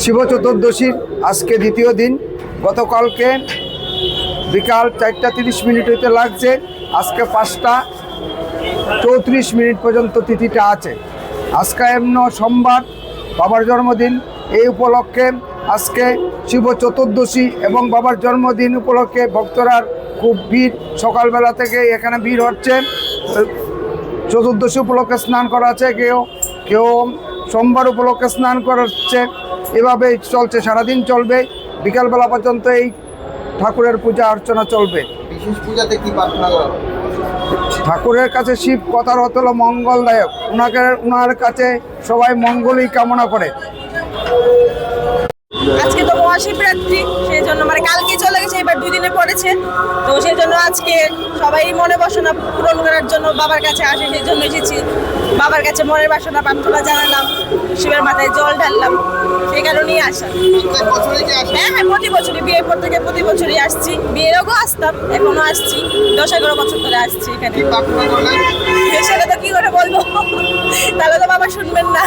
শিব চতুর্দশীর আজকে দ্বিতীয় দিন। গতকালকে বিকাল 4টা 30 মিনিট হইতে লাগছে, আজকে 5টা 34 মিনিট পর্যন্ত তিথিটা আছে। আজকে এমন সোমবার, বাবার জন্মদিন। এই উপলক্ষে আজকে শিব চতুর্দশী এবং বাবার জন্মদিন উপলক্ষে ভক্তরা খুব ভিড়, সকালবেলা থেকে এখানে ভিড় হচ্ছে। চতুর্দশী উপলক্ষে স্নান করা আছে, কেউ কেউ সোমবার উপলক্ষে স্নান করাচ্ছে। এভাবেই চলছে, সারাদিন চলবে, বিকালবেলা পর্যন্ত এই ঠাকুরের পূজা অর্চনা চলবে। বিশেষ পূজাতে কি প্রার্থনা করা হবে? ঠাকুরের কাছে শিব কথার অর্থ হলো মঙ্গলদায়ক। ওনার কাছে সবাই মঙ্গলই কামনা করে। আজকে তো মহাশিবরাত্রি, সেই জন্য মানে কালকে চলে গেছে, এবার 2 দিনে পড়েছে, তো সেই জন্য আজকে সবাই মনে বাসনা পূরণ করার জন্য বাবার কাছে আসে, সেই জন্য এসেছি। বাবার কাছে মনের বাসনা প্রার্থনা জানালাম, শিবের মাথায় জল ঢাললাম, সেই কারণেই আসা। প্রত্যেক বছরই কি আসেন? হ্যাঁ, প্রতি বছরই, বিয়ের পর থেকে প্রতি বছরই আসছি। বিয়ের আগেও আসতাম, এখনো আসছি, 10-11 বছর ধরে আসছি এখানে। কি প্রার্থনা করলেন? সেটা তো কি করে বলবো, তাহলে তো বাবা শুনবেন না।